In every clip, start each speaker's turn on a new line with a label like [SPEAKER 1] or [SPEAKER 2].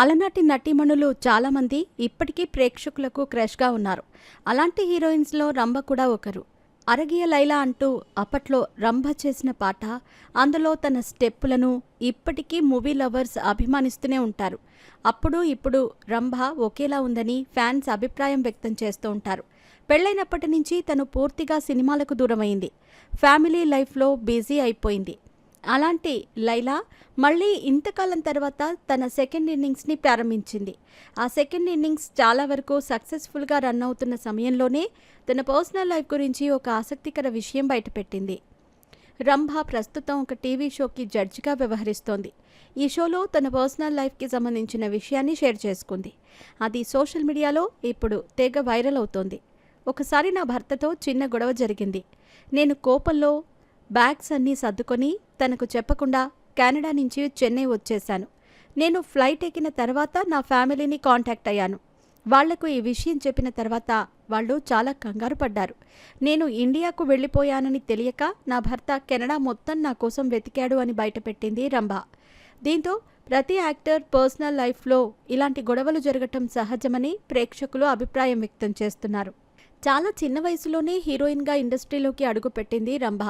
[SPEAKER 1] అలనాటి నటీమణులు చాలామంది ఇప్పటికీ ప్రేక్షకులకు క్రష్గా ఉన్నారు. అలాంటి హీరోయిన్స్లో రంభ కూడా ఒకరు. అరగియ లైలా అంటూ అప్పట్లో రంభ చేసిన పాట, అందులో తన స్టెప్పులను ఇప్పటికీ మూవీ లవర్స్ అభిమానిస్తూనే ఉంటారు. అప్పుడు ఇప్పుడు రంభ ఒకేలా ఉందని ఫ్యాన్స్ అభిప్రాయం వ్యక్తం చేస్తూ ఉంటారు. పెళ్లైనప్పటి నుంచి తను పూర్తిగా సినిమాలకు దూరమైంది. ఫ్యామిలీ లైఫ్లో బిజీ అయిపోయింది. అలాంటి లైలా మళ్ళీ ఇంతకాలం తర్వాత తన సెకండ్ ఇన్నింగ్స్ని ప్రారంభించింది. ఆ సెకండ్ ఇన్నింగ్స్ చాలా వరకు సక్సెస్ఫుల్గా రన్ అవుతున్న సమయంలోనే తన పర్సనల్ లైఫ్ గురించి ఒక ఆసక్తికర విషయం బయటపెట్టింది. రంభ ప్రస్తుతం ఒక టీవీ షోకి జడ్జిగా వ్యవహరిస్తోంది. ఈ షోలో తన పర్సనల్ లైఫ్కి సంబంధించిన విషయాన్ని షేర్ చేసుకుంది. అది సోషల్ మీడియాలో ఇప్పుడు తెగ వైరల్ అవుతోంది. ఒకసారి నా భర్తతో చిన్న గొడవ జరిగింది. నేను కోపంలో బ్యాగ్స్ అన్నీ సర్దుకొని తనకు చెప్పకుండా కెనడా నుంచి చెన్నై వచ్చేశాను. నేను ఫ్లైట్ ఎక్కిన తర్వాత నా ఫ్యామిలీని కాంటాక్ట్ అయ్యాను. వాళ్లకు ఈ విషయం చెప్పిన తర్వాత వాళ్ళు చాలా కంగారు పడ్డారు. నేను ఇండియాకు వెళ్ళిపోయానని తెలియక నా భర్త కెనడా మొత్తం నా కోసం వెతికాడు అని బయటపెట్టింది రంభ. దీంతో ప్రతి యాక్టర్ పర్సనల్ లైఫ్లో ఇలాంటి గొడవలు జరగటం సహజమని ప్రేక్షకులు అభిప్రాయం వ్యక్తం చేస్తున్నారు. చాలా చిన్న వయసులోనే హీరోయిన్గా ఇండస్ట్రీలోకి అడుగుపెట్టింది రంభ.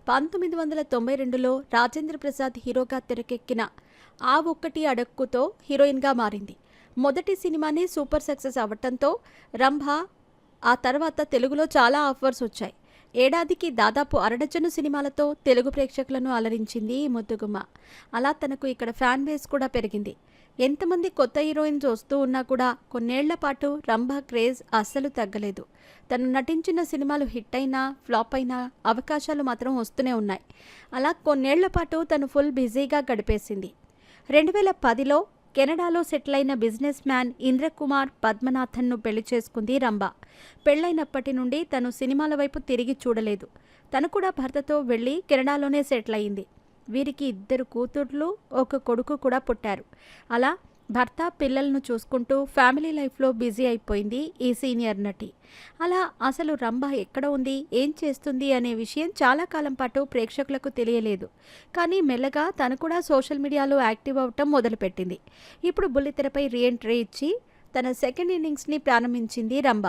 [SPEAKER 1] 1992లో రాజేంద్ర ప్రసాద్ హీరోగా తెరకెక్కిన ఆ ఒక్కటి అడక్కుతో హీరోయిన్గా మారింది. మొదటి సినిమానే సూపర్ సక్సెస్ అవ్వటంతో రంభ ఆ తర్వాత తెలుగులో చాలా ఆఫర్స్ వచ్చాయి. ఏడాదికి దాదాపు అరడజను సినిమాలతో తెలుగు ప్రేక్షకులను అలరించింది ఈ ముద్దుగుమ్మ. అలా తనకు ఇక్కడ ఫ్యాన్ బేస్ కూడా పెరిగింది. ఎంతమంది కొత్త హీరోయిన్స్ వస్తూ ఉన్నా కూడా కొన్నేళ్ల పాటు రంభ క్రేజ్ అస్సలు తగ్గలేదు. తను నటించిన సినిమాలు హిట్ అయినా ఫ్లాప్ అయినా అవకాశాలు మాత్రం వస్తూనే ఉన్నాయి. అలా కొన్నేళ్ల పాటు తను ఫుల్ బిజీగా గడిపేసింది. 2010లో కెనడాలో సెటిల్ అయిన బిజినెస్ మ్యాన్ ఇంద్రకుమార్ పద్మనాథన్ను పెళ్లి చేసుకుంది రంభ. పెళ్లైనప్పటి నుండి తను సినిమాల వైపు తిరిగి చూడలేదు. తను కూడా భర్తతో వెళ్లి కెనడాలోనే సెటిల్ అయింది. వీరికి 2 కూతుర్లు, 1 కొడుకు కూడా పుట్టారు. అలా భర్త పిల్లలను చూసుకుంటూ ఫ్యామిలీ లైఫ్లో బిజీ అయిపోయింది ఈ సీనియర్ నటి. అలా అసలు రంభ ఎక్కడ ఉంది, ఏం చేస్తుంది అనే విషయం చాలా కాలం పాటు ప్రేక్షకులకు తెలియలేదు. కానీ మెల్లగా తను కూడా సోషల్ మీడియాలో యాక్టివ్ అవటం మొదలుపెట్టింది. ఇప్పుడు బుల్లితెరపై రీ ఎంట్రీ ఇచ్చి తన సెకండ్ ఇన్నింగ్స్ని ప్రారంభించింది రంభ.